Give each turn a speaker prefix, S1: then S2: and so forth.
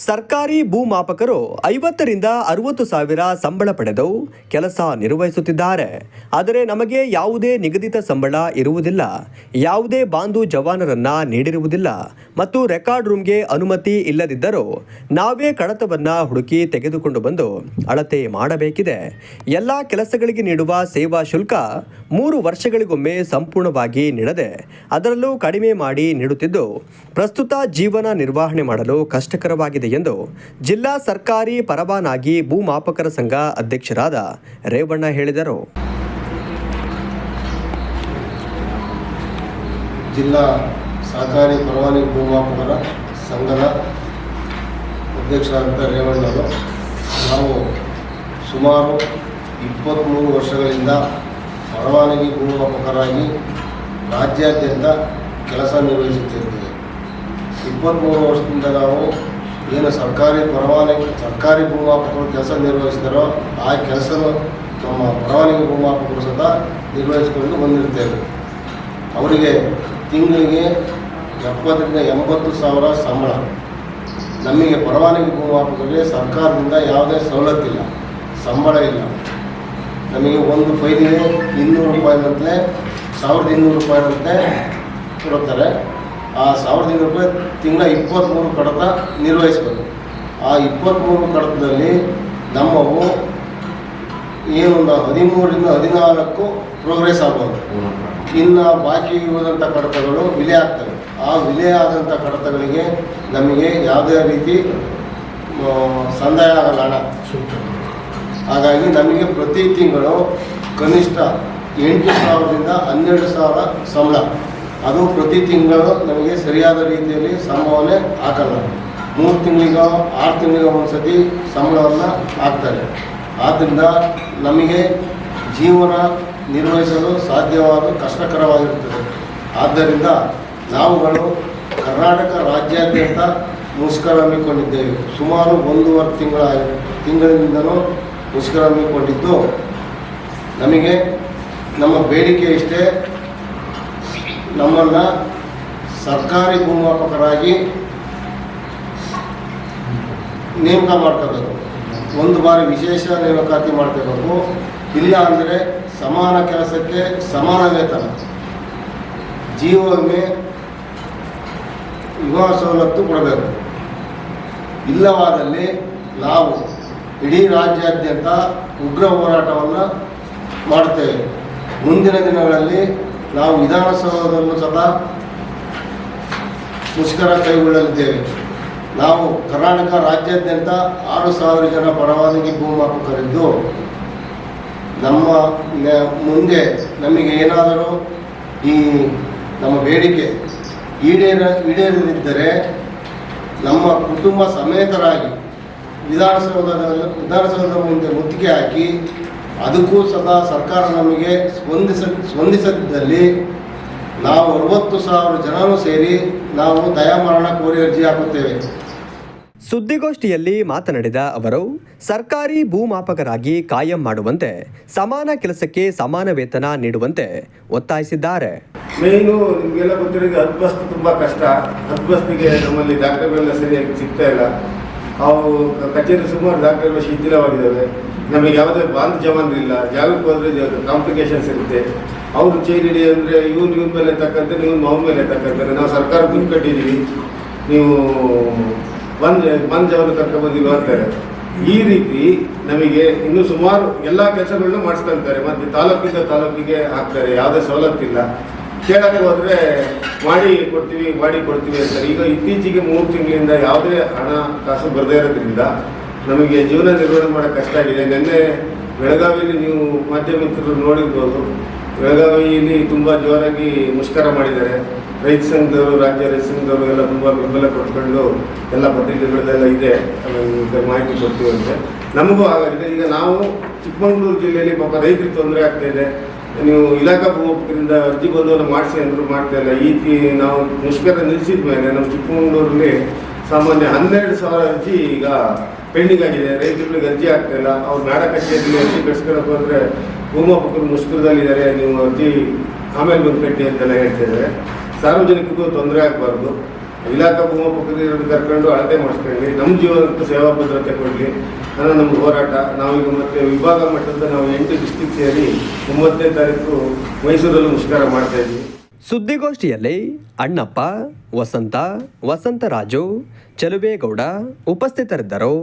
S1: ಸರ್ಕಾರಿ ಭೂಮಾಪಕರು 50ರಿಂದ 60 ಸಾವಿರ ಸಂಬಳ ಪಡೆದು ಕೆಲಸ ನಿರ್ವಹಿಸುತ್ತಿದ್ದಾರೆ. ಆದರೆ ನಮಗೆ ಯಾವುದೇ ನಿಗದಿತ ಸಂಬಳ ಇರುವುದಿಲ್ಲ, ಯಾವುದೇ ಬಾಂಧು ಜವಾನರನ್ನ ನೀಡಿರುವುದಿಲ್ಲ ಮತ್ತು ರೆಕಾರ್ಡ್ ರೂಮ್ಗೆ ಅನುಮತಿ ಇಲ್ಲದಿದ್ದರೂ ನಾವೇ ಕಡತವನ್ನ ಹುಡುಕಿ ತೆಗೆದುಕೊಂಡು ಬಂದು ಅಳತೆ ಮಾಡಬೇಕಿದೆ. ಎಲ್ಲ ಕೆಲಸಗಳಿಗೆ ನೀಡುವ ಸೇವಾ ಶುಲ್ಕ 3 ವರ್ಷಗಳಿಗೊಮ್ಮೆ ಸಂಪೂರ್ಣವಾಗಿ ನೀಡದೆ ಅದರಲ್ಲೂ ಕಡಿಮೆ ಮಾಡಿ ನೀಡುತ್ತಿದ್ದು ಪ್ರಸ್ತುತ ಜೀವನ ನಿರ್ವಹಣೆ ಮಾಡಲು ಕಷ್ಟಕರವಾಗಿದೆ ಎಂದು ಜಿಲ್ಲಾ ಸರ್ಕಾರಿ ಪರವಾನಗಿ ಭೂಮಾಪಕರ ಸಂಘ ಅಧ್ಯಕ್ಷರಾದ ರೇವಣ್ಣ ಹೇಳಿದರು.
S2: ಜಿಲ್ಲಾ ಸಹಕಾರಿ ಪರವಾನಗಿ ಭೂಮಾಪಕರ ಸಂಘದ ಅಧ್ಯಕ್ಷರಾದ ರೇವಣ್ಣರು, ನಾವು ಸುಮಾರು 23 ವರ್ಷಗಳಿಂದ ಪರವಾನಗಿ ಭೂಮಾಪಕರಾಗಿ ರಾಜ್ಯಾದ್ಯಂತ ಕೆಲಸ ನಿರ್ವಹಿಸುತ್ತಿದ್ದೇವೆ. 23 ವರ್ಷದಿಂದ ನಾವು ಏನು ಸರ್ಕಾರಿ ಭೂಮಾಪಕರು ಕೆಲಸ ನಿರ್ವಹಿಸಿದಾರೋ ಆ ಕೆಲಸ ನಮ್ಮ ಪರವಾನಗಿ ಭೂಮಾಪಕರು ಸದಾ ನಿರ್ವಹಿಸಿಕೊಂಡು ಬಂದಿರ್ತೇವೆ. ಅವರಿಗೆ ತಿಂಗಳಿಗೆ 70ರಿಂದ 80 ಸಾವಿರ ಸಂಬಳ. ನಮಗೆ ಪರವಾನಗಿ ಭೂಮಾಪಕರಿಗೆ ಸರ್ಕಾರದಿಂದ ಯಾವುದೇ ಸವಲತ್ತಿಲ್ಲ, ಸಂಬಳ ಇಲ್ಲ. ನಮಗೆ ಒಂದು ಫೈಲಿಗೆ 200 ರೂಪಾಯಿನಂತೆ 1200 ರೂಪಾಯಿನಂತೆ ಕೊಡುತ್ತಾರೆ. ಆ 1200 ರೂಪಾಯಿ ತಿಂಗಳ 23 ಕಡತ ನಿರ್ವಹಿಸಬೇಕು. ಆ 23 ಕಡತದಲ್ಲಿ ನಮ್ಮವು ಏನೊಂದು 13ರಿಂದ 14 ಪ್ರೋಗ್ರೆಸ್ ಆಗ್ಬೋದು. ಇನ್ನು ಬಾಕಿ ಇರುವಂಥ ಕಡತಗಳು ವಿಲೆ ಆಗ್ತವೆ. ಆ ವಿಲೆ ಆದಂಥ ಕಡತಗಳಿಗೆ ನಮಗೆ ಯಾವುದೇ ರೀತಿ ಸಂದಾಯ ಆಗಲ್ಲ ಹಣ. ಹಾಗಾಗಿ ನಮಗೆ ಪ್ರತಿ ತಿಂಗಳು ಕನಿಷ್ಠ 8,000ರಿಂದ 12,000 ಸಂಬಳ. ಅದು ಪ್ರತಿ ತಿಂಗಳು ನಮಗೆ ಸರಿಯಾದ ರೀತಿಯಲ್ಲಿ ಸಂಭಾವನೆ ಹಾಕಲ್ಲ. 3 ತಿಂಗಳಿಗೋ 6 ತಿಂಗಳಿಗೋ ಒಂದು ಸತಿ ಸಂಬಳವನ್ನು ಹಾಕ್ತಾರೆ. ಆದ್ದರಿಂದ ನಮಗೆ ಜೀವನ ನಿರ್ವಹಿಸಲು ಸಾಧ್ಯವಾದ ಕಷ್ಟಕರವಾಗಿರುತ್ತದೆ. ಆದ್ದರಿಂದ ನಾವುಗಳು ಕರ್ನಾಟಕ ರಾಜ್ಯಾದ್ಯಂತ ಮುಷ್ಕರ ಹಮ್ಮಿಕೊಂಡಿದ್ದೇವೆ. ಸುಮಾರು 1.5 ತಿಂಗಳಿಂದಲೂ ಮುಷ್ಕರ ಹಮ್ಮಿಕೊಂಡಿದ್ದು, ನಮಗೆ ನಮ್ಮ ಬೇಡಿಕೆ ಇಷ್ಟೇ, ನಮ್ಮನ್ನು ಸರ್ಕಾರಿ ಭೂಮಾಪಕರಾಗಿ ನೇಮಕ ಮಾಡ್ಕೋಬೇಕು. ಒಂದು ಬಾರಿ ವಿಶೇಷ ನೇಮಕಾತಿ ಮಾಡ್ಕೋಬೇಕು. ಇಲ್ಲ ಅಂದರೆ ಸಮಾನ ಕೆಲಸಕ್ಕೆ ಸಮಾನ ವೇತನ, ಜೀವ ವಿಮೆ, ವಿವಾಹ ಸವಲತ್ತು ಕೊಡಬೇಕು. ಇಲ್ಲವಾದಲ್ಲಿ ನಾವು ಇಡೀ ರಾಜ್ಯಾದ್ಯಂತ ಉಗ್ರ ಹೋರಾಟವನ್ನು ಮಾಡುತ್ತೇವೆ. ಮುಂದಿನ ದಿನಗಳಲ್ಲಿ ನಾವು ವಿಧಾನಸೌಧದಲ್ಲೂ ಸಹ ಮುಷ್ಕರ ಕೈಗೊಳ್ಳಲಿದ್ದೇವೆ. ನಾವು ಕರ್ನಾಟಕ ರಾಜ್ಯಾದ್ಯಂತ 6,000 ಜನ ಪರವಾನಗಿ ಭೂಮಾಪಕರಿದ್ದು, ನಮ್ಮ ಮುಂದೆ ನಮಗೆ ಏನಾದರೂ ಈ ನಮ್ಮ ಬೇಡಿಕೆ ಈಡೇರದಿದ್ದರೆ ನಮ್ಮ ಕುಟುಂಬ ಸಮೇತರಾಗಿ ವಿಧಾನಸೌಧದ ಮುಂದೆ ಮುತ್ತಿಗೆ ಹಾಕಿ ಅದಕ್ಕೂ ಸದಾ ಸರ್ಕಾರ ನಮಗೆ ಸ್ಪಂದಿಸದಿದ್ದಲ್ಲಿ ನಾವು 60,000 ಜನರೂ ಸೇರಿ ನಾವು ದಯಾಮರಣ ಕೋರಿ ಅರ್ಜಿ ಹಾಕುತ್ತೇವೆ.
S1: ಸುದ್ದಿಗೋಷ್ಠಿಯಲ್ಲಿ ಮಾತನಾಡಿದ ಅವರು, ಸರ್ಕಾರಿ ಭೂಮಾಪಕರಾಗಿ ಕಾಯಂ ಮಾಡುವಂತೆ, ಸಮಾನ ಕೆಲಸಕ್ಕೆ ಸಮಾನ ವೇತನ ನೀಡುವಂತೆ ಒತ್ತಾಯಿಸಿದ್ದಾರೆ.
S3: ಮೇಯ್ನು ನಿಮಗೆಲ್ಲ ಗೊತ್ತಿರೋದು ಹದ್ಬಸ್ತು ತುಂಬ ಕಷ್ಟ. ಹದ್ಬಸ್ತಿಗೆ ನಮ್ಮಲ್ಲಿ ಡಾಕ್ಟರ್ಗಳೆಲ್ಲ ಸರಿಯಾಗಿ ಸಿಗ್ತಾ ಇಲ್ಲ. ಅವು ಕಚೇರಿ ಸುಮಾರು ಡಾಕ್ಟರ್ಗಳು ಶಿಥಿಲವಾಗಿದ್ದಾವೆ. ನಮಗೆ ಯಾವುದೇ ಬಾಂಧು ಜವಾನರಿಲ್ಲ. ಜಾಗಕ್ಕೆ ಹೋದರೆ ಕಾಂಪ್ಲಿಕೇಶನ್ಸ್ ಇರುತ್ತೆ. ಅವರು ಚೈನ್ ಹಿಡಿ ಅಂದರೆ ಇವನ ಮೇಲೆ ತಕ್ಕಂತೆ, ನೀವು ಅವ್ನ ಮೇಲೆ ತಕ್ಕಂತಾರೆ. ನಾವು ಸರ್ಕಾರ ದುಡ್ಡು ಕಟ್ಟಿದ್ದೀವಿ, ನೀವು ಬಂದು ಜವಾನ ಕರ್ಕೊಂಡ್ಬಂದಿಲ್ಲ ಅಂತಾರೆ. ಈ ರೀತಿ ನಮಗೆ ಇನ್ನೂ ಸುಮಾರು ಎಲ್ಲ ಕೆಲಸಗಳನ್ನೂ ಮಾಡಿಸ್ಕೊಳ್ತಾರೆ. ಮತ್ತು ತಾಲೂಕಿಂದ ತಾಲೂಕಿಗೆ ಹಾಕ್ತಾರೆ. ಯಾವುದೇ ಸವಲತ್ತಿಲ್ಲ. ಕೇಳಕ್ಕೆ ಹೋದರೆ ಮಾಡಿ ಕೊಡ್ತೀವಿ ಅಂತಾರೆ. ಈಗ ಇತ್ತೀಚೆಗೆ 3 ತಿಂಗಳಿಂದ ಯಾವುದೇ ಹಣ ಕಾಸು ಬರದೇ ಇರೋದ್ರಿಂದ ನಮಗೆ ಜೀವನ ನಿರ್ವಹಣೆ ಮಾಡೋಕ್ಕೆ ಕಷ್ಟ ಆಗಿದೆ. ನಿನ್ನೆ ಬೆಳಗಾವಿಯಲ್ಲಿ ನೀವು ಮಾಧ್ಯಮ ಮಿತ್ರರು ನೋಡಿರ್ಬೋದು. ಬೆಳಗಾವಿಯಲ್ಲಿ ತುಂಬ ಜೋರಾಗಿ ಮುಷ್ಕರ ಮಾಡಿದ್ದಾರೆ. ರೈತ ಸಂಘದವರು, ರಾಜ್ಯ ರೈತ ಸಂಘದವರು ಎಲ್ಲ ತುಂಬ ಬೆಂಬಲ ಕೊಟ್ಕೊಂಡು ಎಲ್ಲ ಪತ್ರಿಕೆಗಳದೆಲ್ಲ ಇದೆ, ಮಾಹಿತಿ ಕೊಡ್ತೀವಂತೆ. ನಮಗೂ ಆಗಿದೆ. ಈಗ ನಾವು ಚಿಕ್ಕಮಗಳೂರು ಜಿಲ್ಲೆಯಲ್ಲಿ ಪಾಪ ರೈತರಿಗೆ ತೊಂದರೆ ಆಗ್ತಾಯಿದೆ. ನೀವು ಇಲಾಖಾ ಭೂಮಾಪಕರಿಂದ ಅರ್ಜಿ ಬಂದವನ್ನು ಮಾಡಿಸಿ ಅಂದರೂ ಮಾಡ್ತಾ ಇಲ್ಲ. ನಾವು ಮುಷ್ಕರ ನಿಲ್ಲಿಸಿದ ಮೇಲೆ ನಮ್ಮ ಚಿಕ್ಕಮಗಳೂರಲ್ಲಿ ಸಾಮಾನ್ಯ 12,000 ಅರ್ಜಿ ಈಗ ಪೆಂಡಿಂಗ್ ಆಗಿದೆ. ರೈತರುಗಳಿಗೆ ಅರ್ಜಿ ಆಗ್ತಾಯಿಲ್ಲ. ಅವ್ರು ನಾಡ ಕಚೇರಿಯಲ್ಲಿ ಅರ್ಜಿ ಕಟ್ಸ್ಕೊಳಕ್ಕೆ ಹೋದರೆ ಭೂಮಾಪಕರು ಮುಷ್ಕರದಲ್ಲಿದ್ದಾರೆ, ನೀವು ಅರ್ಜಿ ಆಮೇಲೆ ಬಂದು ಕಟ್ಟಿ ಅಂತೆಲ್ಲ ಹೇಳ್ತಿದ್ದಾರೆ. ಸಾರ್ವಜನಿಕರಿಗೂ ತೊಂದರೆ ಆಗಬಾರ್ದು. ಇಲಾಖಾ ಭೂಮಾಪಕರನ್ನು ಕರ್ಕೊಂಡು ಅಳತೆ ಮಾಡಿಸ್ಕೊಳ್ಳಿ, ನಮ್ಮ ಜೀವನಕ್ಕೆ ಸೇವಾ ಭದ್ರತೆ ಕೊಡಲಿ ಅನ್ನೋ ನಮ್ಮ ಹೋರಾಟ. ನಾವೀಗ ಮತ್ತೆ ವಿಭಾಗ ಮಟ್ಟದ ನಾವು 8 ಡಿಸ್ಟಿಕ್ ಸೇರಿ 9ನೇ ತಾರೀಕು ಮೈಸೂರಲ್ಲಿ ಮುಷ್ಕರ ಮಾಡ್ತಾ ಇದ್ವಿ.
S1: ಸುದ್ದಿಗೋಷ್ಠಿಯಲ್ಲಿ ಅಣ್ಣಪ್ಪ, ವಸಂತ, ವಸಂತರಾಜು, ಚಲುವೇಗೌಡ ಉಪಸ್ಥಿತರಿದ್ದರು.